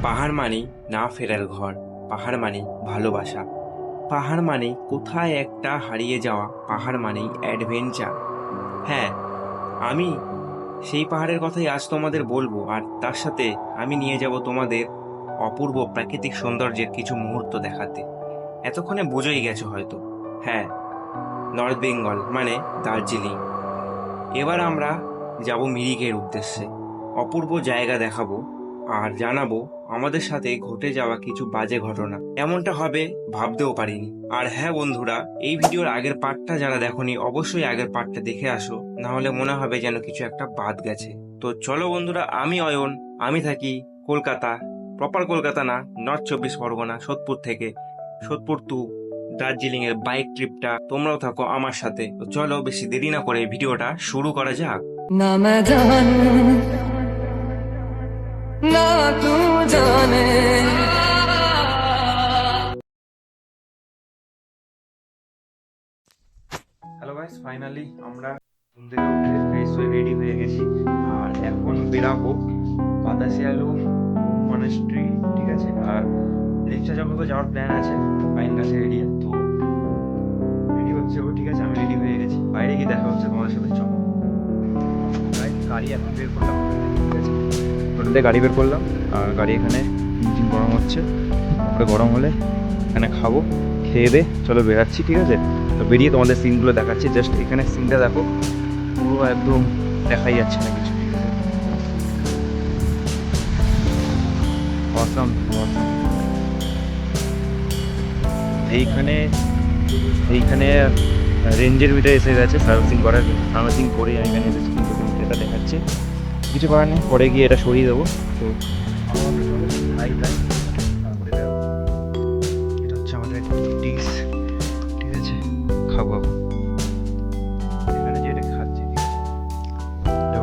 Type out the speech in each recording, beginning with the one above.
পাহাড় মানেই না ফেরার ঘর, পাহাড় মানেই ভালোবাসা, পাহাড় মানেই কোথায় একটা হারিয়ে যাওয়া, পাহাড় মানেই অ্যাডভেঞ্চার। হ্যাঁ, আমি সেই পাহাড়ের কথাই আজ তোমাদের বলবো, আর তার সাথে আমি নিয়ে যাব তোমাদের অপূর্ব প্রাকৃতিক সৌন্দর্যের কিছু মুহূর্ত দেখাতে। এতক্ষণে বুঝেই গেছো হয়তো, হ্যাঁ, নর্থ বেঙ্গল মানে দার্জিলিং। এবার আমরা যাব মিরিকের উদ্দেশ্যে, অপূর্ব জায়গা দেখাবো আর জানাবো আমাদের সাথে ঘটে যাওয়া কিছু বাজে ঘটনা। এমনটা হবে ভাবতেও পারিনি। আর হ্যাঁ বন্ধুরা, এই ভিডিওর আগের পার্টটা যারা দেখোনি অবশ্যই আগের পার্টটা দেখে আসো, না হলে মনে হবে যেন কিছু একটা বাদ গেছে। তো চলো বন্ধুরা, আমি অয়ন, আমি থাকি কলকাতা, প্রপার কলকাতা না, নর্থ 24 পরগনা, সোদপুর থেকে। সোদপুর টু দার্জিলিং এর বাইক ট্রিপটা তোমরাও থাকো আমার সাথে। তো চলো বেশি দেরি না করে ভিডিওটা শুরু করা যাক। ना मैं जानूं ना तू जाने। হ্যালো গাইস, ফাইনালি আমরা ঘুম থেকে উঠে ফ্রেশ হয়ে রেডি হয়ে গেছি আর এখন বেরাবো বাতাসে আলু মনেস্ট্রি, ঠিক আছে। আর লেকচা জগতে যাওয়ার প্ল্যান আছে পাইন গাছের এরিয়া, তো রেডি হচ্ছে ও, ঠিক আছে। আমি রেডি হয়ে গেছি, বাইরে গিয়ে দেখা হচ্ছে তোমাদের সাথে। চলো গাড়ি এখন বের করলাম, ঠিক আছে, হোটেলে গাড়ি বের করলাম আর গাড়ি এখানে ইঞ্জিন গরম হচ্ছে। তারপরে গরম হলে এখানে খাবো, খেয়ে দে চলো বেরাচ্ছি, ঠিক আছে। তো বেরিয়ে তোমাদের সিনগুলো দেখাচ্ছি। জাস্ট এখানে সিনটা দেখো, পুরো একদম দেখাই যাচ্ছে না কিছু। Awesome awesome. এইখানে এইখানে রেঞ্জের ভিতরে এসে গেছে সার্ভিসিং করার। সার্ভিসিং করে আমি এখানে এসেছি, কিন্তু এটা দেখাচ্ছে কিছু করার নেই, পরে গিয়ে এটা সরিয়ে দেবো। তো এটা হচ্ছে আমাদের ডিশ, ঠিক আছে, খাবো খাবো। এখানে যেটা খাচ্ছি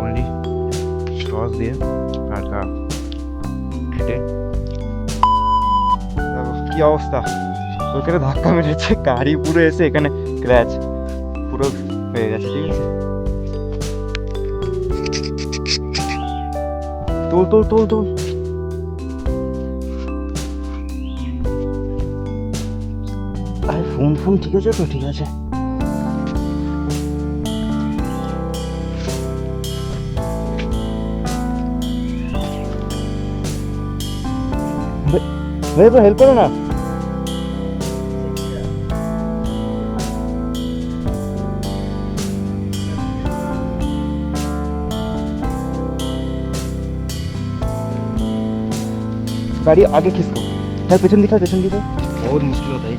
অনলি সস দিয়ে আর খেটে কি অবস্থা। ওখানে ধাক্কা মেরেছে, গাড়ি পুরো এসে এখানে ক্র্যাচ পুরো হয়ে গেছে, ঠিক আছে। তোল তোল তোল তোল। আরে ফোন ফোন ঠিক আছে তো? ঠিক আছে। ভাই তো হেল্প করো না। गाड़ी आगे खिसको, चल पेছন दिखा, पेছन दिखा। बहुत मुश्किल होता है।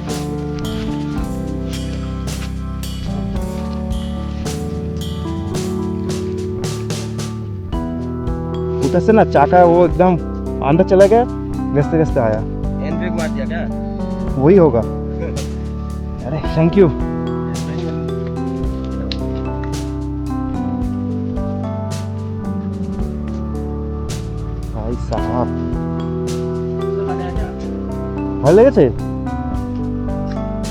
उधर से ना चाका वो एकदम अंदर चला गया, घसते घसते आया। हैंड ब्रेक मार दिया क्या? वही होगा। अरे थैंक यू। भाई साहब ভালো লেগেছে?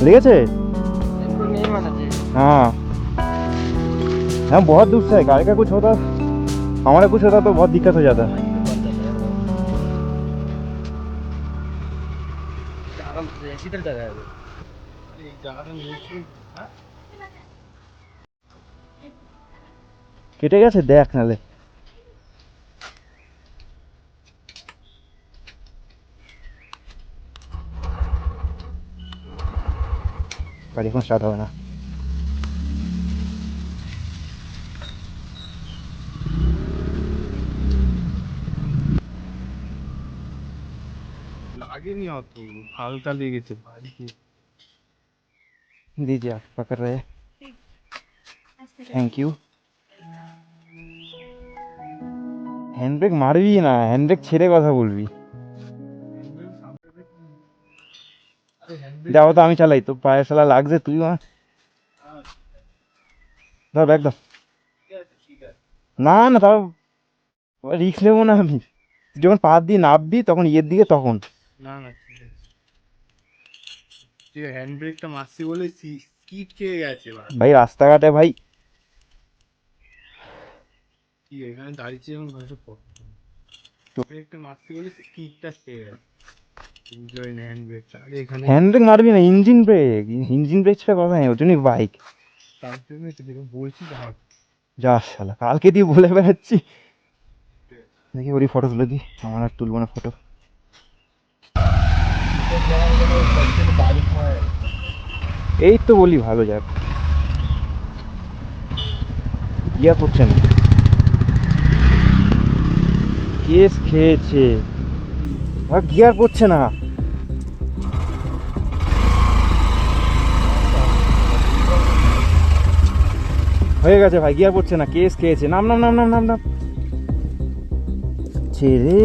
লেগেছে? नहीं माना चाहिए। हाँ हम बहुत दूर से है, गाड़ी का कुछ होता, हमारा कुछ होता तो बहुत दिक्कत हो जाता। किधर जा रहा है वो? কেটে গেছে দেখ নালে। গাড়ি এখন স্টার্ট হবে না। লাগেনি অত, হালকা লেগেছে। दीजिए आप पकड़ रहे, थैंक यू। হ্যান্ড ব্রেক মারবি না, হ্যান্ড ব্রেক ছেড়ে কথা বলবি। যাও তো, আমি চালাই তো, পায়ে শালা লাগছে, তুই ধর ব্যাগ ধর। না না তাও রিস্ক নেবো না আমি, যখন পা দিয়ে নামবি তখন ইয়ের দিকে তখন। না না ঠিক আছে, তুই হ্যান্ড ব্রেকটা মারছি বলে স্কিড খেয়ে গেছে। ভাই রাস্তাঘাটে ভাই ঠিক এখানে দাঁড়িয়েছি এবং ঘরে পড়। ব্রেকটা মারছি বলে স্কিডটা খেয়ে গেছে। ইঞ্জয় হ্যান্ড ব্রেকটা আরে এখানে হ্যান্ড ব্রেক মারবি না, ইঞ্জিন ব্রেক ছাড়া পাবে না, ওই জন্যই বাইক। তার জন্যই তো দেখুন বলছি ভাব যা শালা, কালকে দিয়ে বলে বেড়াচ্ছি। দেখি ওরই ফটো তুলে দিই, আমার আর তুলবো না ফটো। এই তো বলি ভালো যাক, গিয়ার পড়ছে না, কেস খেয়েছে ভাই, গিয়ার পড়ছে না। হয়ে গেছে ভাই, গিয়ার পড়ছে না, কেস খেয়েছে। নাম নাম নাম নাম নাম নাম ছেড়ে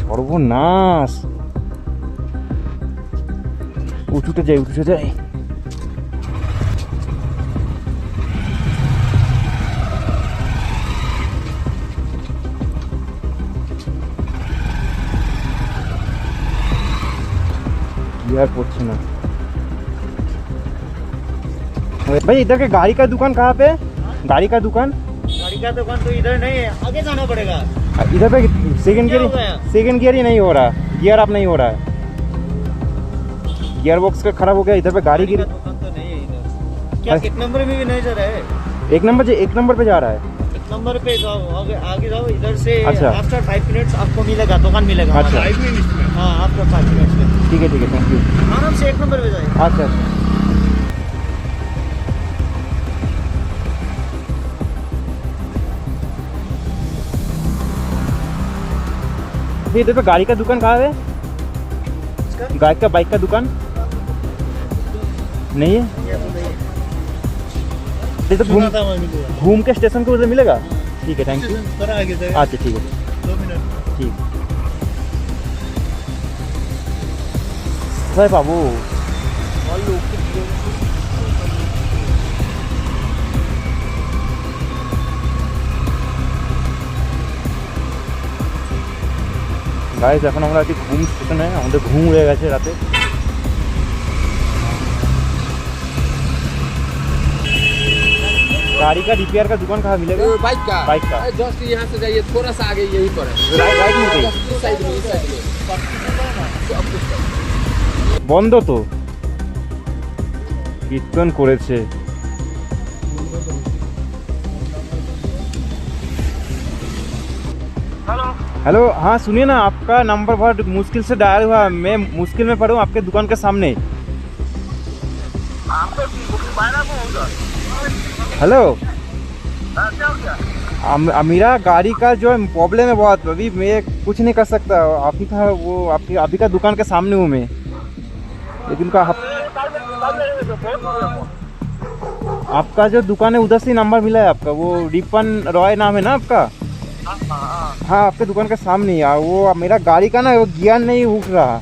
সর্বনাশ। উঁচুতে যাই, উঁচুতে যাই। गियर पड़ছে না भाई। इधर के गाड़ी का दुकान कहाँ पे? गाड़ी का दुकान तो इधर नहीं है, आगे जाना पड़ेगा। इधर पे सेकंड क्या गियर, हो गया? सेकंड गियर ही नहीं हो रहा, गियर अप नहीं हो रहा है, गियर बॉक्स का खराब हो गया। इधर पे गाड़ी गिर, दुकान तो नहीं है इधर। क्या अच्छा। कितने नंबर में भी नहीं जा रहा है? एक नंबर पे जा रहा है। एक नंबर पे जाओ, आगे आगे जाओ, इधर से अच्छा। आफ्टर 5 मिनट्स आपको मिलेगा, दुकान मिलेगा। अच्छा। हमारा। 5 मिनट्स में हाँ, आफ्टर 5 मिनट्स में ठीक है, थैंक यू। आराम से 1 नंबर पे जाइए। अच्छा इधर पे गाड़ी का दुकान कहाँ है? गाड़ी का, बाइक का दुकान नहीं है? ये तो सुना था मैं मिलेगा। घूम के स्टेशन को उधर मिलेगा। ठीक है, थैंक यू। थोड़ा आगे जाइए। अच्छा ठीक है, 2 मिनट। ठीक। কোথায় পাবো? গাইস এখন আমরা আছি ঘুম স্টেশনে, আমাদের ঘুম উড়ে গেছে রাতে। गाड़ी का रिपेयर का दुकान कहाँ मिलेगा? बाइक का बाइक का जस्ट यहाँ से जाइए, थोड़ा सा आगे यही पर है। राइट में कहीं? इस साइड में, इस साइड में। सब कुछ है। বন্ধ তো, কীর্তন করেছে। हेलो, हाँ सुनिए ना, आपका नंबर बहुत मुश्किल से डायल हुआ, मैं मुश्किल में पड़ा हूँ आपके दुकान के सामने। हेलो, मेरा गाड़ी का जो प्रॉब्लम है बहुत, अभी मैं कुछ नहीं कर सकता। आप ही का वो, आपकी का दुकान के सामने हूँ मैं, लेकिन आपका जो दुकान है उधर से नंबर मिला है आपका, वो रिपन रॉय नाम है ना आपका? हाँ, आपके दुकान के सामने ही है। वो मेरा गाड़ी का ना वो गियर नहीं उठ रहा,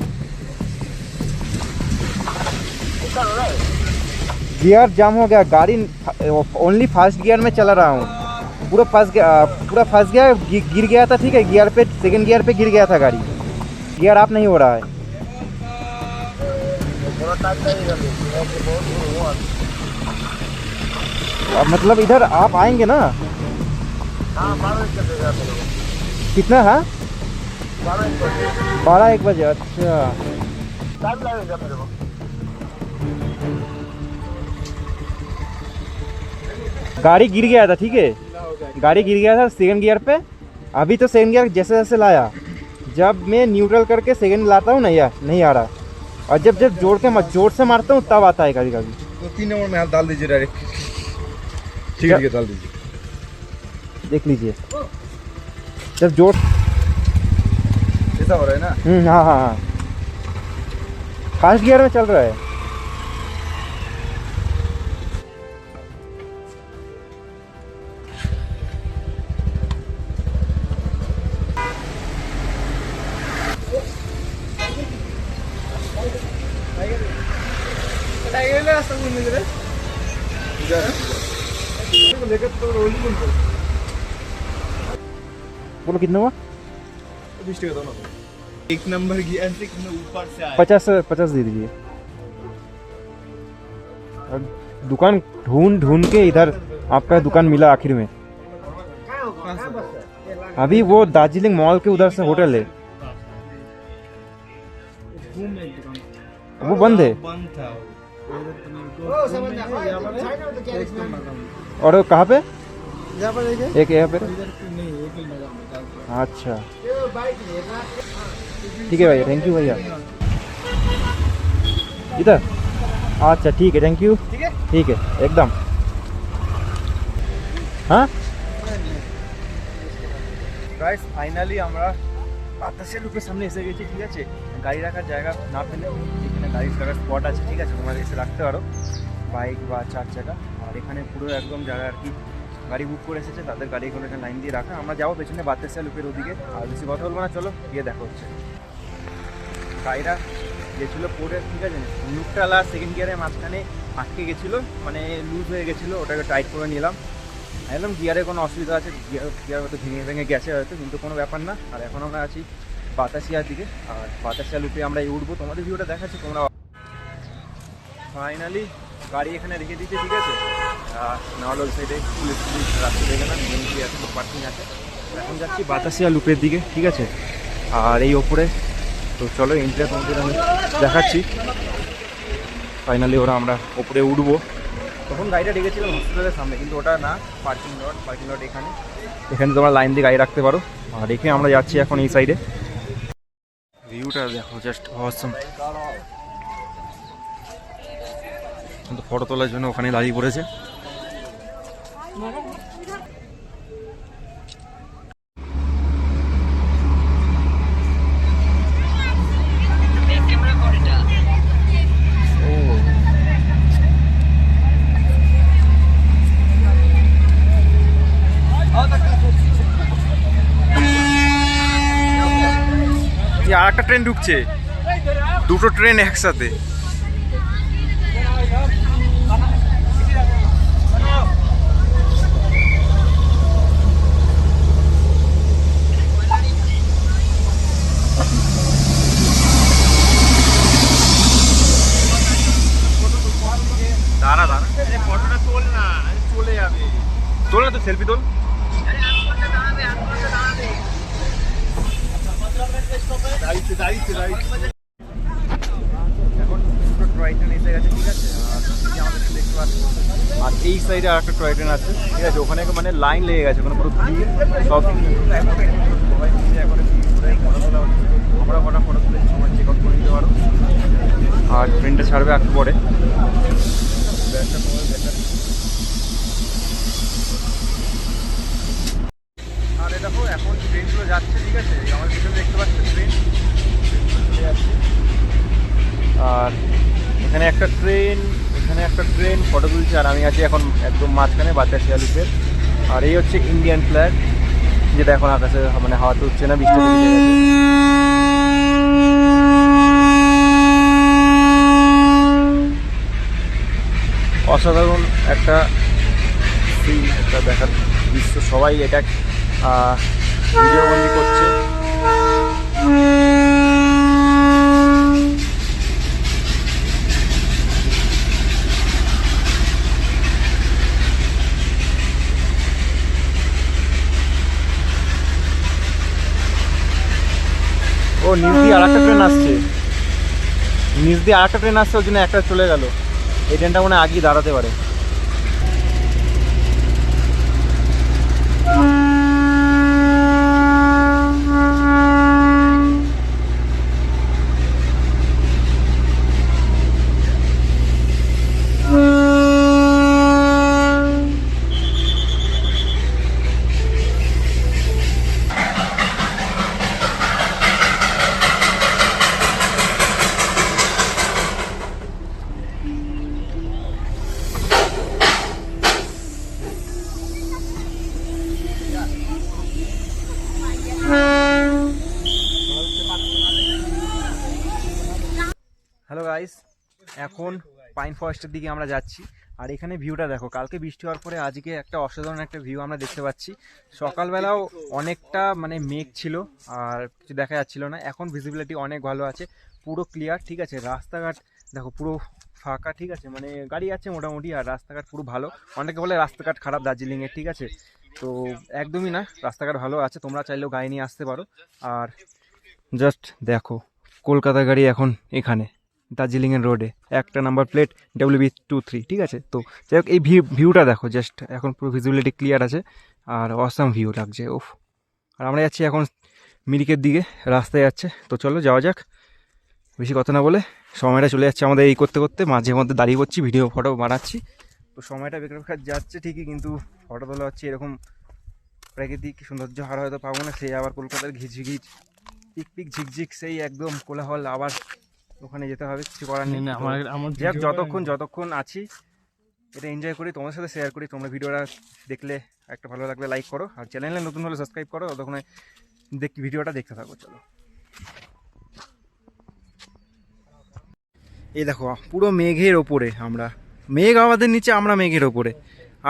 गियर जाम हो गया। गाड़ी ओनली फर्स्ट गियर में चला रहा हूँ, पूरा फंस गया, गिर गया था। ठीक है, गियर पे, सेकंड गियर पे गिर गया था गाड़ी, गियर आप नहीं हो रहा है। मतलब इधर आप आएंगे ना? कितना है? 12-1 बजे। अच्छा, गाड़ी गिर गया था। ठीक है, गाड़ी गिर गया था सेकंड गियर पे। अभी तो सेकंड गियर जैसे जैसे लाया, जब मैं न्यूट्रल करके सेकंड लाता हूँ नहीं आ रहा, और जब जोर से मारता हूँ तब आता है कभी कभी। तो 3 नंबर में हाथ डाल दीजिए डायरेक्ट। ठीक है, डाल दीजिए, देख लीजिए जब जोर ऐसा हो रहा है ना। हाँ हाँ हाँ, फर्स्ट गियर में चल रहा है। बोलो कितना हुआ? 20 टका दोनों। 1 नंबर गियर से कितना ऊपर से आया। 50 दे दीजिए। अब दुकान ढूंढ के इधर आपका दुकान मिला आखिर में। अभी वो दार्जिलिंग मॉल के उधर से होटल है, वो बंद है। बंद था और वो कहाँ पे? यहाँ पर देखिए, एक यहाँ पे। इधर नहीं, एक ही लगा हुआ। अच्छा ठीक है भैया, थैंक यू भैया। इधर अच्छा ठीक है, थैंक यू। ठीक है एकदम। हाँ গাইস ফাইনালি আমরা বাতাসের লুপের সামনে এসে গেছি, ঠিক আছে। গাড়ি রাখার জায়গা না পেলে এখানে গাড়ি রাখার স্পট আছে, ঠিক আছে, তোমরা এসে রাখতে পারো বাইক বা 4 চাকা। আর এখানে পুরো একদম যারা আর কি গাড়ি বুক করে এসেছে তাদের গাড়িগুলো এখানে লাইন দিয়ে রাখা। আমরা যাবো পেছনে বাতাসের লুপের ওদিকে, আর বেশি কথা বলবো না, চলো গিয়ে দেখা হচ্ছে। গাড়িটা গেছিলো পরে, ঠিক আছে, নিউট্রাল আর সেকেন্ড গিয়ারের মাঝখানে আটকে গেছিলো, মানে লুজ হয়ে গেছিলো, ওটাকে টাইট করে নিলাম। একদম গিয়ারে কোনো অসুবিধা আছে, গিয়ার হয়তো ভেঙে গেছে হয়তো, কিন্তু কোনো ব্যাপার না। আর এখন আমরা আছি বাতাসিয়ার দিকে, আর বাতাসিয়া লুপে আমরা উঠবো, তোমাদের ভিউটা দেখাচ্ছি তোমরা। ফাইনালি গাড়ি এখানে রেখে দিয়েছে, ঠিক আছে। নাহলে ওই সাইডে পুলিশ রাস্তা দেখে না, মেনলি আছে, পার্কিং আছে। এখন যাচ্ছি বাতাসিয়া লুপের দিকে, ঠিক আছে। আর এই ওপরে তো চলো এন্ট্রিটা তোমাদের আমি দেখাচ্ছি। ফাইনালি ওরা আমরা ওপরে উঠবো। তখন গাড়িটা রেখেছিলাম হসপিটালের সামনে, কিন্তু ওটা না, পার্কিং লট এখানে। এখানে তোমরা লাইন দিয়ে গাড়ি রাখতে পারো। আর রেখে আমরা যাচ্ছি এখন এই সাইডে। ভিউটা দেখো, জাস্ট অসম। কিন্তু ফটো তোলার জন্য ওখানে দাঁড়িয়ে পড়েছে। আর একটা ট্রেন ঢুকছে, দুটো ট্রেন একসাথে। দাঁড়া ফটোটা তোল না, চলে যাবে। তোল না তো, সেলফি তোল। এখন দুটো টয় ট্রেন এসে গেছে, ঠিক আছে। আমাদের দেখতে পাচ্ছি। আর এই সাইডে আর একটা টয় ট্রেন আছে, ঠিক আছে। ওখানে মানে লাইন লেগে গেছে, ওখানে পুরো ভিড় সব। সবাই মিলে এখন ফটো তোলা হচ্ছে। আমরা কটা ফটো তুলেছি, সময় চেক আউট করে নিতে পারো। আর ট্রেনটা ছাড়বে একটু পরে। আর এটা দেখো এখন ট্রেনগুলো যাচ্ছে, ঠিক আছে। আমাদের পিছনে দেখতে পাচ্ছি ট্রেন চলে যাচ্ছে। আর এখানে একটা ট্রেন ফটো তুলছে, আর আমি আছি এখন একদম মাঝখানে বাতাসিয়া লুপের। আর এই হচ্ছে ইন্ডিয়ান ফ্ল্যাগ, যেটা এখন আকাশে মানে হাওয়া তুলছে না, বৃষ্টি হয়ে গেছে। অসাধারণ একটা সিন, একটা দেখার দৃশ্য। সবাই এটা ভিডিওবন্দি করছে। ও নিচ দিয়ে আরেকটা ট্রেন আসছে, ওই জন্য একটা চলে গেল। এই ট্রেনটা মনে হয় আগেই দাঁড়াতে পারে। হ্যালো গাইস, এখন পাইন ফরেস্টের দিকে আমরা যাচ্ছি। আর এখানে ভিউটা দেখো, কালকে বৃষ্টি হওয়ার পরে আজকে একটা অসাধারণ একটা ভিউ আমরা দেখতে পাচ্ছি। সকালবেলাও অনেকটা মানে মেঘ ছিল আর কিছু দেখা যাচ্ছিল না, এখন ভিজিবিলিটি অনেক ভালো আছে, পুরো ক্লিয়ার, ঠিক আছে। রাস্তাঘাট দেখো পুরো ফাঁকা, ঠিক আছে, মানে গাড়ি আছে মোটামুটি, আর রাস্তাঘাট পুরো ভালো। অনেকে বলে রাস্তাঘাট খারাপ দার্জিলিংয়ের, ঠিক আছে, তো একদমই না, রাস্তাঘাট ভালো আছে, তোমরা চাইলেও গাড়ি নিয়ে আসতে পারো। আর জাস্ট দেখো কলকাতা গাড়ি এখন এখানে দার্জিলিংয়ের রোডে, একটা নাম্বার প্লেট WB23, ঠিক আছে। তো যাই হোক এই ভিউটা দেখো, জাস্ট এখন পুরো ভিজিবিলিটি ক্লিয়ার আছে আর অসাম ভিউ লাগছে, ওফ। আর আমরা যাচ্ছি এখন মিরিকের দিকে, রাস্তায় যাচ্ছে, তো চলো যাওয়া যাক। বেশি কথা না বলে, সময়টা চলে যাচ্ছে আমাদের এই করতে করতে, মাঝে মধ্যে দাঁড়িয়ে পড়ছি, ভিডিও ফটো বানাচ্ছি, তো সময়টা বেকার বেকার যাচ্ছে ঠিকই, কিন্তু ফটো তোলা হচ্ছে এরকম প্রাকৃতিক সৌন্দর্য আর হয়তো পাবো না। সেই আবার কলকাতার ঘিচঘিচ পিক পিক ঝিকঝিক, সেই একদম কোলাহল, আবার ওখানে যেতে হবে, কিছু করার নেই। যাক, যতক্ষণ আছি এটা এনজয় করি, তোমাদের সাথে শেয়ার করি। তোমরা ভিডিওটা দেখলে একটা ভালো লাগলে লাইক করো, আর চ্যানেলে নতুন হলে সাবস্ক্রাইব করো, ততক্ষণে ভিডিওটা দেখতে থাকো। চলো, এই দেখো পুরো মেঘের ওপরে আমরা, মেঘ আমাদের নিচে, আমরা মেঘের ওপরে,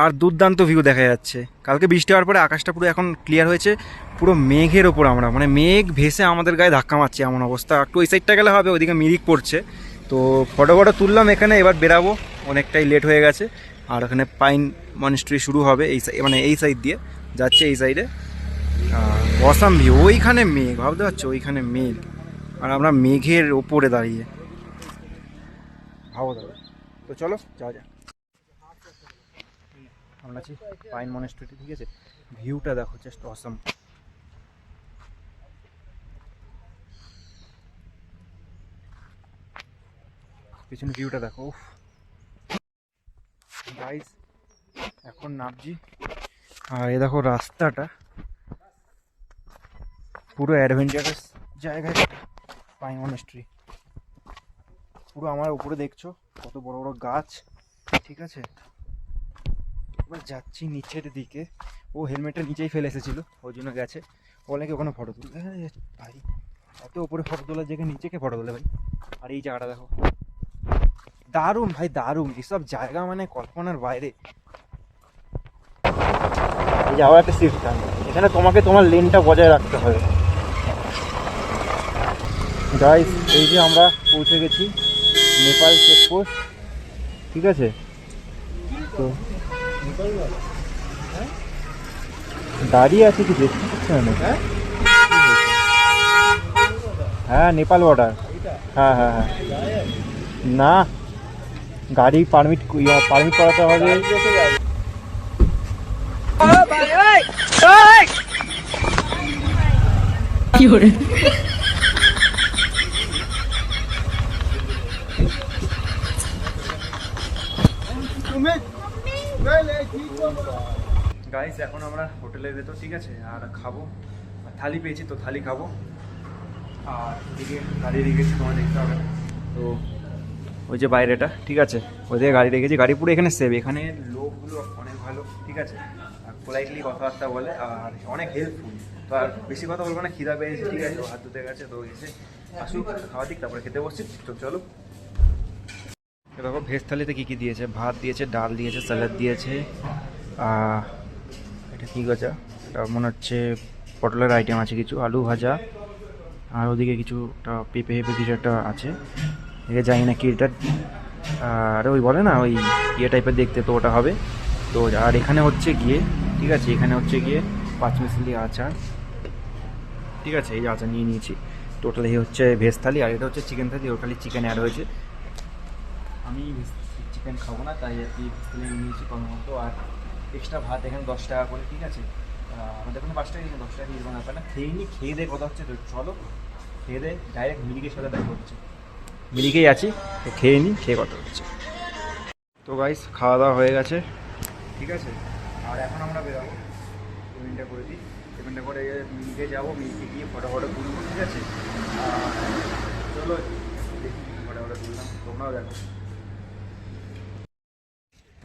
আর দুর্দান্ত ভিউ দেখা যাচ্ছে। কালকে বৃষ্টি হওয়ার পরে আকাশটা পুরো এখন ক্লিয়ার হয়েছে, পুরো মেঘের ওপর আমরা, মানে মেঘ ভেসে আমাদের গায়ে ধাক্কা মারছে এমন অবস্থা। একটু ওই সাইডটা গেলে হবে, ওইদিকে মিরিক পড়ছে। তো ফটো তুললাম এখানে, এবার বেরাবো, অনেকটাই লেট হয়ে গেছে। আর ওখানে পাইন মনিস্ট্রি শুরু হবে এই মানে এই সাইড দিয়ে যাচ্ছে, এই সাইডে অসাম ভিউ। ওইখানে মেঘ, ভাবতে পারছো, ওইখানে মেঘ, আর আমরা মেঘের ওপরে দাঁড়িয়ে, ভাবো দাদা। তো চলো যাওয়া যাক, আমরা আছি পাইন মনিস্ট্রিতে, ঠিক আছে। ভিউটা দেখো, জাস্ট অসাম। পিছনে ভিউটা দেখো, গাইস এখন নামছি। আর এই দেখো রাস্তাটা পুরো অ্যাডভেঞ্চারাস জায়গায়, পাইন মনিস্ট্রি পুরো আমার উপরে দেখছো, কত বড় বড় গাছ, ঠিক আছে। এবার যাচ্ছি নিচের দিকে, ও হেলমেটটা নিচেই ফেলে এসেছিলো, ওই জন্য গেছে, বলে কি ওখানে ফটো তুলবে। ভাই এত উপরে ফটো তোলার জায়গায় নিচে কে ফটো তোলে ভাই। আর এই জায়গাটা দেখো, দারুণ ভাই দারুণ, এসব জায়গা মানে কল্পনার বাইরে। এই যে আবার একটা সিট, এখানে তোমাকে তোমার লেনটা বজায় রাখতে হবে। গাইস এই যে আমরা পৌঁছে গেছি নেপাল চেকপোস্ট, ঠিক আছে। তো দাঁড়িয়ে আছে কি দেখতে পাচ্ছি না? হ্যাঁ নেপাল বর্ডার, হ্যাঁ হ্যাঁ হ্যাঁ, না গাড়ি পারমিট করাতে হবে। কি করে গাইস এখন আমরা হোটেলের ভেতর, ঠিক আছে, আর খাবো, থালি পেয়েছি তো থালি খাবো। আর এদিকে গাড়ি রেখেছি, তোমার দেখতে হবে। তো ওই যে বাইরেটা, ঠিক আছে, ওইদিকে গাড়ি রেখেছি, গাড়ি পুরো এখানে সেভ, এখানে লোকগুলো অনেক ভালো, ঠিক আছে, আর পোলাইটলি কথাবার্তা বলে, আর অনেক হেল্পফুল। তো আর বেশি কথা বলবো না, খিদা পেয়েছে, ঠিক আছে, হাত ধুতে গেছে, তো এসে আসুক খাওয়া দিক, তারপরে খেতে বসছি। তো চলো, দেখো ভেজ থালিতে কী কী দিয়েছে, ভাত দিয়েছে, ডাল দিয়েছে, স্যালাড দিয়েছে, এটা কী গজা, এটা মনে হচ্ছে পটলের আইটেম আছে কিছু, আলু ভাজা, আর ওদিকে কিছু একটা পেঁপে কিছু একটা আছে, এদিকে জানি না কি এটা, আর ওই বলে না ওই ইয়ে টাইপের দেখতে, তো ওটা হবে। তো আর এখানে হচ্ছে গিয়ে, ঠিক আছে, এখানে হচ্ছে গিয়ে পাঁচমিশালি আচার, ঠিক আছে, এই যে আচার নিয়ে নিয়েছি। টোটাল এই হচ্ছে ভেজ থালি, আর এটা হচ্ছে চিকেন থালি, ওর খালি চিকেন অ্যাড হয়েছে। আমি চিকেন খাবো না, তাই আর কি ভেজ থালি নিয়ে নিয়েছি কম মতো। আর এক্সট্রা ভাত এখানে 10 টাকা করে, ঠিক আছে, আমাদের এখানে 5 টাকা, 10 টাকা নিয়ে যাবেন আপনারা। খেয়ে নিই, খেয়ে দিয়ে কথা হচ্ছে, তো চলো খেয়ে দেয় ডাইরেক্ট মিলিকের সাথে দেখা হচ্ছে, মিলিকেই আছি, তো খেয়ে নিই, খেয়ে কথা হচ্ছে। তো গাইস খাওয়া দাওয়া হয়ে গেছে, ঠিক আছে, আর এখন আমরা বেরোবো, পেমেন্টটা করে দিই, পেমেন্টটা করে মিলিকে যাবো, মিলিকে গিয়ে ফটো তুলবো, ঠিক আছে। চলো দেখি ফটো তুললাম, তোমরাও দেখো।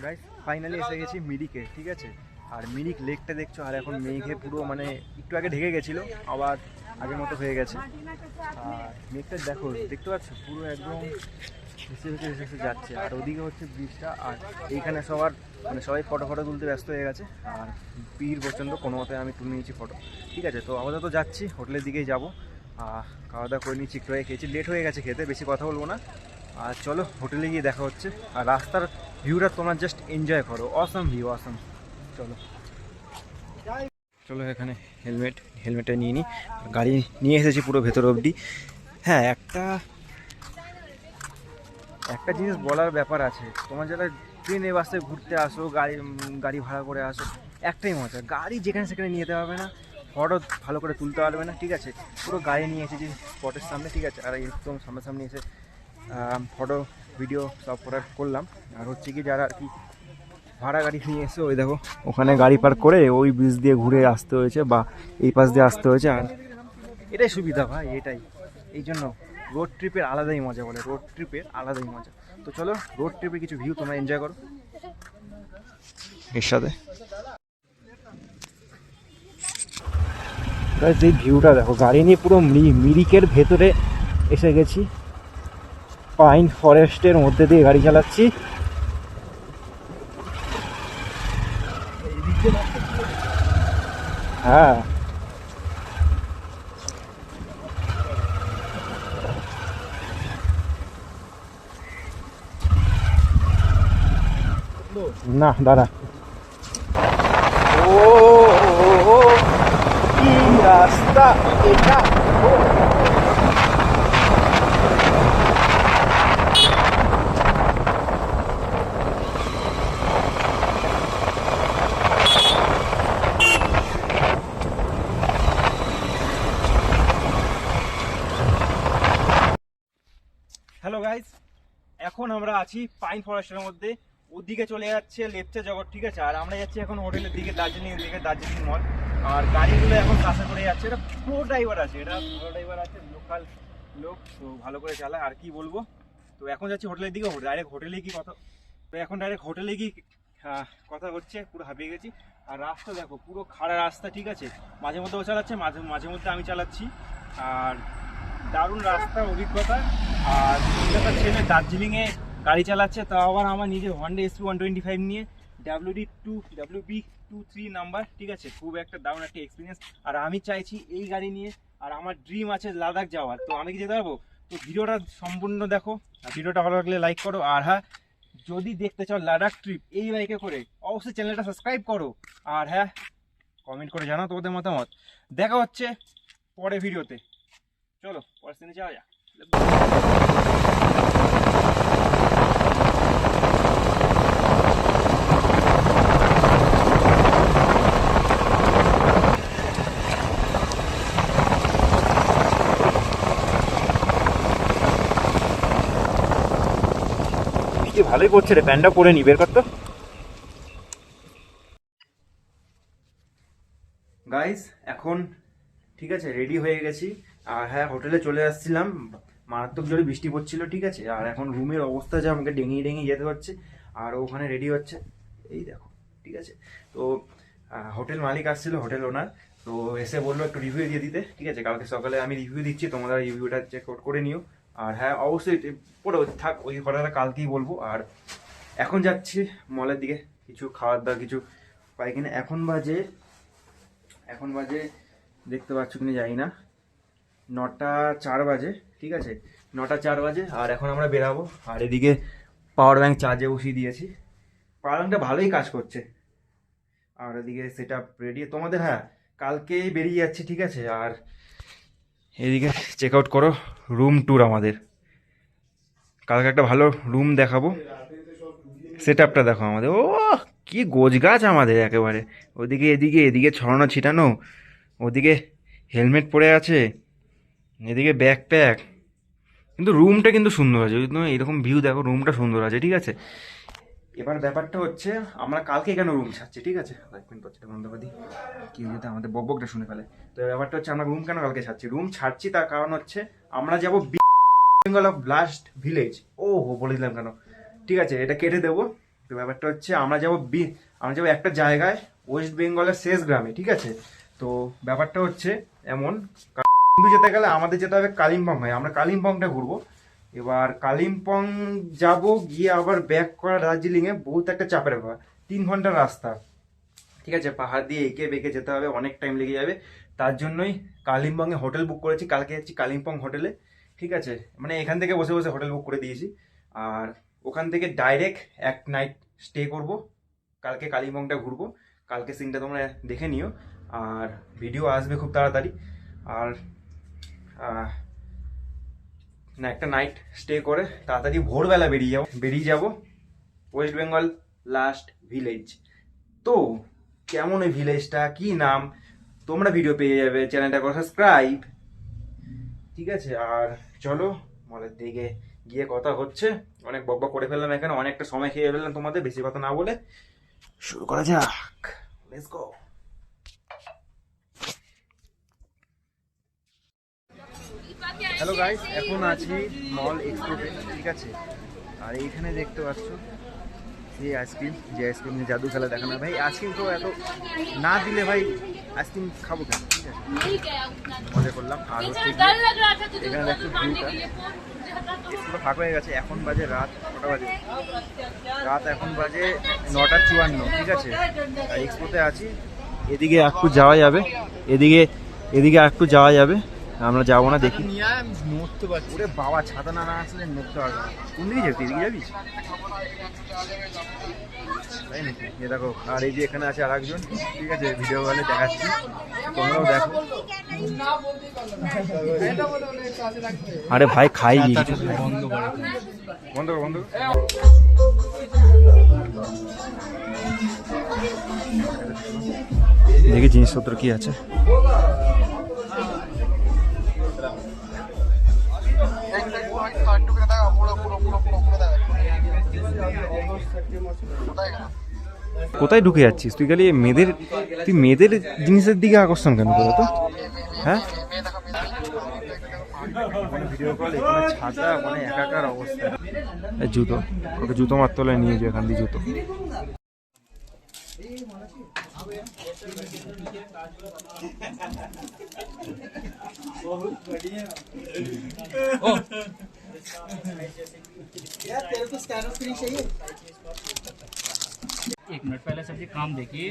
গাইস ফাইনালি এসে গেছি মিরিকে, ঠিক আছে, আর মিরিক লেকটা দেখছো, আর এখন মেঘে পুরো মানে একটু আগে ঢেকে গেছিলো, আবার আগের মতো হয়ে গেছে। আর মেঘটা দেখো, দেখতে পাচ্ছ পুরো একদম ভেসে ভেসে যাচ্ছে, আর ওদিকে হচ্ছে ব্রিজটা, আর এইখানে সবার মানে সবাই ফটো তুলতে ব্যস্ত হয়ে গেছে, আর ভিড় প্রচণ্ড, কোনো মতে আমি তুলে নিয়েছি ফটো, ঠিক আছে। তো আপাতত যাচ্ছি, হোটেলের দিকেই যাবো, খাওয়া দাওয়া করে নিচ্ছি, একটু খেয়েছি, লেট হয়ে গেছে খেতে, বেশি কথা বলবো না। আর চলো হোটেলে গিয়ে দেখা হচ্ছে। আর রাস্তার ভিউটা তোমরা জাস্ট এনজয় করো, অসাম ভিউ, অসাম। চলো চলো, এখানে হেলমেটটা নিয়ে নিই। গাড়ি নিয়ে এসেছি পুরো ভেতর অবধি। হ্যাঁ, একটা জিনিস বলার ব্যাপার আছে, তোমার যারা ট্রেনে বাসে ঘুরতে আসো, গাড়ি ভাড়া করে আসো, একটাই মজা, গাড়ি যেখানে সেখানে নিয়ে যেতে পারবে না, ফটো ভালো করে তুলতে পারবে না, ঠিক আছে? পুরো গাড়ি নিয়ে এসেছি স্পটের সামনে, ঠিক আছে? আর একদম সামনাসামনি এসে ফটো ভিডিও সব করলাম। আর হচ্ছে কি, যারা আর কি ভাড়া গাড়ি নিয়ে এসে, ওই দেখো ওখানে গাড়ি পার্ক করে ওই ব্রিজ দিয়ে ঘুরে আসতে হয়েছে, বা এই পাশ দিয়ে আসতে হয়েছে। আর এটাই সুবিধা ভাই, এটাই। এই জন্য রোড ট্রিপের আলাদাই মজা বলে, রোড ট্রিপের আলাদাই মজা। তো চলো, রোড ট্রিপের কিছু ভিউ তোমরা এনজয় করো এর সাথে। এই ভিউটা দেখো, গাড়ি নিয়ে পুরো মিরিকের ভেতরে এসে গেছি, পাইন ফরেস্টের মধ্যে দিয়ে গাড়ি চালাচ্ছি। হ্যাঁ, না দাঁড়া, ও কি রাস্তা এটা! হ্যালো গাইস, এখন আমরা আছি পাইন ফরেস্টের মধ্যে। ওদিকে চলে যাচ্ছে লেপচা জগৎ, ঠিক আছে? আর আমরা যাচ্ছি এখন হোটেলের দিকে, দার্জিলিং দিকে, দার্জিলিং মল। আর গাড়িগুলো এখন কাছে করে যাচ্ছে। এটা প্রো ড্রাইভার আছে, লোকাল লোক, তো ভালো করে চালায়। আর কি বলবো, তো এখন যাচ্ছি হোটেলের দিকে। ডাইরেক্ট হোটেলে কি কথা, তো এখন ডাইরেক্ট হোটেলে কি কথা হচ্ছে, পুরো হাঁপিয়ে গেছি। আর রাস্তা দেখো, পুরো খাড়া রাস্তা, ঠিক আছে? মাঝে মধ্যে ও চালাচ্ছে, মাঝে মধ্যে আমি চালাচ্ছি। আর দারুণ রাস্তার অভিজ্ঞতা। আর একটা ছেলে দার্জিলিংয়ে গাড়ি চালাচ্ছে, তাও আবার আমার নিজের হন্ডা SP 125 নিয়ে, WB23 নাম্বার, ঠিক আছে? খুব একটা দারুণ একটা এক্সপিরিয়েন্স। আর আমি চাইছি এই গাড়ি নিয়ে, আর আমার ড্রিম আছে লাদাখ যাওয়ার। তো আমি কি যেতে পারবো? তো ভিডিওটা সম্পূর্ণ দেখো, আর ভিডিওটা ভালো লাগলে লাইক করো। আর হ্যাঁ, যদি দেখতে চাও লাদাখ ট্রিপ এই বাইকে করে, অবশ্যই চ্যানেলটা সাবস্ক্রাইব করো। আর হ্যাঁ, কমেন্ট করে জানাও তোমাদের মতামত। দেখা হচ্ছে পরে ভিডিওতে। চলো পরের সিনে যাওয়া যাক। ভালোই করছে রে, প্যান্টটা পরে নি, বের করতো। গাইস, এখন ঠিক আছে, রেডি হয়ে গেছি। আর হ্যাঁ, হোটেলে চলে আসছিলাম, মারাত্মক জোরে বৃষ্টি পড়ছিল, ঠিক আছে? আর এখন রুমের অবস্থা যা, আমাকে ডেঙিয়ে যেতে হচ্ছে। আর ওখানে রেডি হচ্ছে, এই দেখো, ঠিক আছে? তো হোটেল মালিক আসছিল, হোটেল ওনার, তো এসে বললো একটু রিভিউ দিয়ে দিতে, ঠিক আছে? কালকে সকালে আমি রিভিউ দিচ্ছি, তোমরা রিভিউটা চেক আউট করে নিও। আর হ্যাঁ, অবশ্যই পড়ে থাক, ওই কথাটা কালকেই বলবো। আর এখন যাচ্ছি মলের দিকে, কিছু খাওয়ার দাওয়ার কিছু পাই কিনা। এখন বাজে দেখতে পাচ্ছ কিনা জানি না, 9:04 বাজে, ঠিক আছে? 9:04 বাজে। আর এখন আমরা বেরাবো। আর এদিকে পাওয়ার ব্যাংক চার্জে বসিয়ে দিয়েছি, পাওয়ার ব্যাংকটা ভালোই কাজ করছে। আর এদিকে সেট আপ রেডি তোমাদের। হ্যাঁ, কালকেই বেরিয়ে যাচ্ছে, ঠিক আছে? আর এদিকে চেক আউট করো, রুম ট্যুর আমাদের। কালকে একটা ভালো রুম দেখাবো, সেট আপটা দেখো আমাদের। ও কি গোছ গাছ আমাদের একেবারে। ওদিকে এদিকে ছড়ানো ছিটানো, ওদিকে হেলমেট পরে আছে, এদিকে ব্যাকপ্যাক। কিন্তু রুমটা কিন্তু সুন্দর আছে, এরকম ভিউ দেখো, রুমটা সুন্দর আছে, ঠিক আছে? এবার ব্যাপারটা হচ্ছে, আমরা কালকে কেন রুম ছাড়ছি, ঠিক আছে? কি যদি আমাদের বকবকটা শুনে ফেলে। তো ব্যাপারটা হচ্ছে, আমরা রুম কেন কালকে ছাড়ছি, তার কারণ হচ্ছে আমরা যাবো বেঙ্গল অফ ব্লাস্ট ভিলেজ। ও বলে দিলাম কেন, ঠিক আছে? এটা কেটে দেবো। তো ব্যাপারটা হচ্ছে, আমরা যাবো একটা জায়গায়, ওয়েস্ট বেঙ্গলের শেষ গ্রামে, ঠিক আছে? তো ব্যাপারটা হচ্ছে এমন, কিন্তু যেতে গেলে আমাদের যেতে হবে কালিম্পং হয়ে, আমরা কালিম্পংটা ঘুরবো। এবার কালিম্পং যাব, গিয়ে আবার ব্যাক করা দার্জিলিংয়ে, বহুত একটা চাপের ব্যাপার, 3 ঘন্টার রাস্তা, ঠিক আছে? পাহাড় দিয়ে এঁকে বেঁকে যেতে হবে, অনেক টাইম লেগে যাবে। তার জন্যই কালিম্পংয়ে হোটেল বুক করেছি, কালকে যাচ্ছি কালিম্পং হোটেলে, ঠিক আছে? মানে এখান থেকে বসে বসে হোটেল বুক করে দিয়েছি। আর ওখান থেকে ডাইরেক্ট এক নাইট স্টে করব, কালকে কালিম্পংটা ঘুরবো। কালকে সিনটা তোমরা দেখে নিও, আর ভিডিও আসবে খুব তাড়াতাড়ি। আর না, একটা নাইট স্টে করে তাড়াতাড়ি ভোরবেলা বেরিয়ে যাব ওয়েস্ট বেঙ্গল লাস্ট ভিলেজ। তো কেমন ওই ভিলেজটা, কি নাম, তোমরা ভিডিও পেয়ে যাবে, চ্যানেলটা করে সাবস্ক্রাইব, ঠিক আছে? আর চলো মলের দিকে গিয়ে কথা হচ্ছে। অনেক বকবক করে ফেললাম এখানে, অনেকটা সময় খেয়ে ফেললাম তোমাদের, বেশি কথা না বলে শুরু করা যাক। Let's go. হ্যালো গাইস, এখন আছি মল এক্সপোতে, ঠিক আছে? আর এইখানে দেখতে পাচ্ছ এই আইসক্রিম, যে আইসক্রিম নিয়ে জাদু খেলা দেখানো। ভাই আইসক্রিম তো এত না দিলে ভাই আইসক্রিম খাবো কেন, ঠিক আছে? মজা করলাম। আর হচ্ছে এখানে দেখছো ভিউটা, স্কুলটা ফাঁকা হয়ে গেছে। এখন বাজে রাত কটা বাজে? রাত এখন বাজে 9:54, ঠিক আছে? আর এক্সপোতে আছি। এদিকে একটু যাওয়া যাবে, এদিকে একটু যাওয়া যাবে, আমরা যাবো না দেখি। নড়তে পারছি। ওরে বাবা, ছাতা না আসলে নড়তে পারবে না। কোন দিকে যাবি? এদিকে যাবি? তাই নাকি? এ দেখো, আর এই যে এখানে আছে আর একজন, ঠিক আছে? ভিডিও কলে দেখাচ্ছি, তোমরাও দেখো। আরে ভাই খাই বন্ধ করে বন্ধ কর, বন্ধ কর। দেখি জিনিসপত্র কি আছে। কোথায় ঢুকে যাচ্ছিস তুই? খালি তুই মেয়েদের জিনিসের দিকে আকর্ষণ কেন করে তো? হ্যাঁ, ভিডিও কল, এখানে ছাতা, মানে একাকার অবস্থা। জুতো, ওকে জুতো মারতে হলে নিয়ে যাও এখান দিয়ে জুতো। एक मिनट पहले सर जी काम देखिए।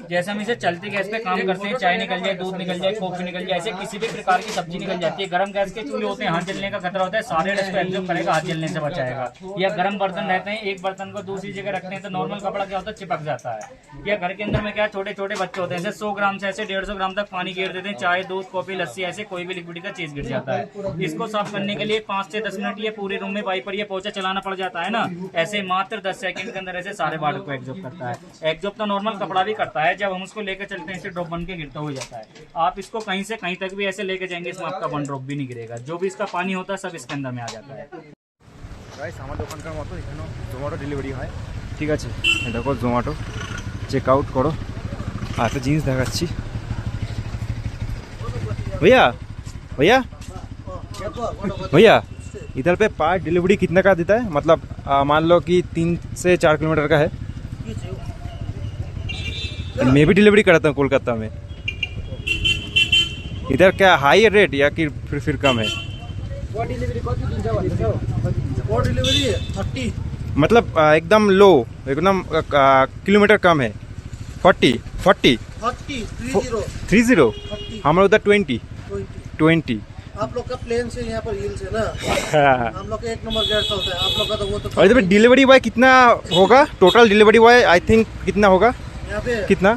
जैसे हम इसे चलते गैस पे काम करते हैं, चाय निकल जाए, दूध निकल जाए, कॉफी निकल जाए, ऐसे किसी भी प्रकार की सब्जी निकल जाती है। गर्म गैस के चूल्हे होते हैं, हाथ जलने का खतरा होता है, सारे डस्ट को एब्जॉर्ब करेगा, हाथ जलने से बचाएगा। या गर्म बर्तन रहते हैं, एक बर्तन को दूसरी जगह रखते हैं तो नॉर्मल कपड़ा क्या होता है, चिपक जाता है। या घर के अंदर में क्या छोटे छोटे बच्चे होते हैं, जैसे 100 ग्राम से ऐसे 150 ग्राम तक पानी गिर देते हैं, चाय, दूध, कॉफी, लस्सी, ऐसे कोई भी लिक्विड का चीज गिर जाता है। इसको साफ करने के लिए 5 से 10 मिनट ये पूरे रूम में वाइपर या पोछा चलाना पड़ जाता है ना, ऐसे मात्र 10 सेकंड के अंदर ऐसे सारे बालों को एब्जॉर्ब करता है। एब्जॉर्ब तो नॉर्मल कपड़ा भी करता है, जब हम उसको लेकर चलते हैं ड्रॉप बन के गिरता हो जाता है। आप इसको कहीं से कहीं तक भी ऐसे लेके जाएंगे, इसमें आपका 1 ड्रॉप भी नहीं गिरेगा। जो भी इसका पानी होता है सब इसके अंदर में आ जाता है। গাইস, আমার দোকানকার মতো এখানেও জোম্যাটো ডেলিভারি হয়, ঠিক আছে? দেখো জোম্যাটো, চেক আউট করো। আর একটা জিনিস দেখাচ্ছি। भैया भैया भैया इधर पे पार्ट डिलीवरी कितने का देता है? मतलब मान लो कि 3 से 4 किलोमीटर का है, मैं भी डिलीवरी कराता हूँ कोलकाता में। इधर क्या हाई रेट या कि फिर कम है? मतलब एकदम लो, एकदम किलोमीटर कम है। 40 30 हमारा उधर 20 आप लोग का प्लेन से यहाँ पर हिल से ना, हम लोग का 1 नंबर गेट होता है, आप लोग का तो वो तो। और इधर पे डिलीवरी बॉय कितना होगा? Total delivery boy I think कितना होगा? यहाँ पे कितना?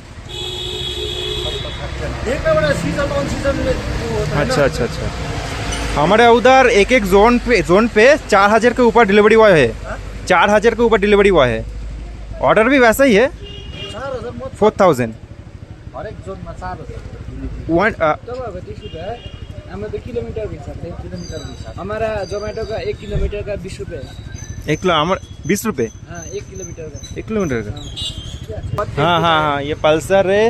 देखना बड़ा सीजन ऑन सीजन में वो होता है अच्छा अच्छा अच्छा। हमारे उधर एक एक जोन पे 4000 के ऊपर डिलीवरी बॉय है, 4000 के ऊपर डिलीवरी बॉय है। ऑर्डर भी वैसा ही है, 4000 हरेक जोन में 4000 वन। हमें 2 किलोमीटर भी सकते हैं, किलोमीटर भी सकते। हमारा जोमेटो का 1 किलोमीटर का 20 रुपये। 1 किलो हमारे 20 रुपये? हाँ, 1 किलोमीटर का। 1 किलोमीटर का? हाँ हाँ हाँ, ये पल्सर है,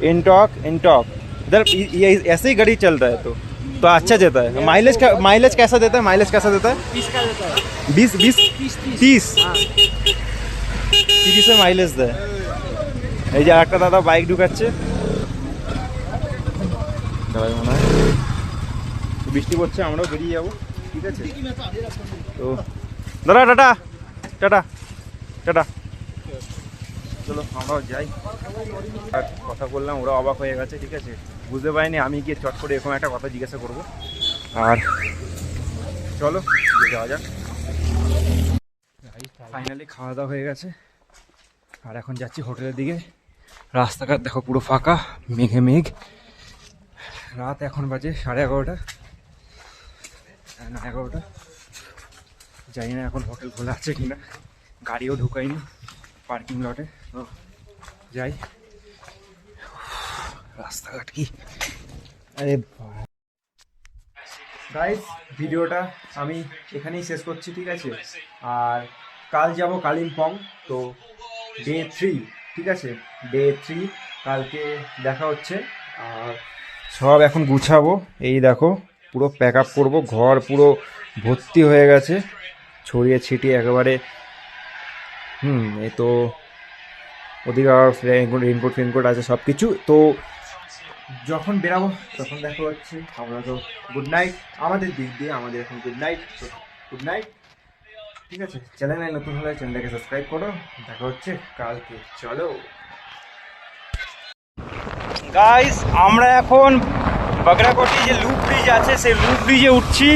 इंटॉक इधर ये ऐसे ही गाड़ी चल रहा है तो अच्छा देता है। माइलेज कैसा देता है? 30 का देता है। 20 30 30 মাইলেজ দেয়। এই যে আরেকটা দাদা বাইক ঢুকাচ্ছে, দাদা মনে হয় বৃষ্টি পড়ছে, আমরাও বেরিয়ে যাবো, ঠিক আছে? তো দাদা টাটা টাটা টাটা, চলো আমরাও যাই। আর কথা বললাম, ওরা অবাক হয়ে গেছে, ঠিক আছে? বুঝতে পারিনি, আমি গিয়ে চট করে এরকম একটা কথা জিজ্ঞাসা করবো। আর চলো যাওয়া যাক। ফাইনালি খাওয়া দাওয়া হয়ে গেছে আর এখন যাচ্ছি হোটেলের দিকে। রাস্তাঘাট দেখো পুরো ফাঁকা, মেঘে মেঘ। রাত এখন বাজে 11:30 না 11টা। জানি না এখন হোটেল খোলা আছে কিনা, গাড়িও ঢুকাইনি পার্কিং লটে। তো যাই, রাস্তাঘাট কি, আরে গাইস ভিডিওটা আমি এখানেই শেষ করছি, ঠিক আছে? আর কাল যাব কালিম্পং, তো ডে 3, ঠিক আছে? ডে 3 কালকে দেখা হচ্ছে। আর সব এখন গুছাবো, এই দেখো পুরো প্যাক আপ করবো, ঘর পুরো ভর্তি হয়ে গেছে ছড়িয়ে ছিটিয়ে একেবারে। এই তো ওদিকে রেইনকোট ফেনকোট আছে সব কিছু। তো যখন বেরাবো তখন দেখা হচ্ছে। আমরা তো গুড নাইট আমাদের দিক দিয়ে, আমাদের এখন গুড নাইট। তো গুড নাইট, ঠিক আছে? চ্যানেলে নতুন হলে চ্যানেলটাকে সাবস্ক্রাইব করো। দেখা হচ্ছে কালকে, চলো গাইস। আমরা এখন বাগরাকোটি যে লুপ ব্রিজ আছে সেই লুপ ব্রিজে উঠছি।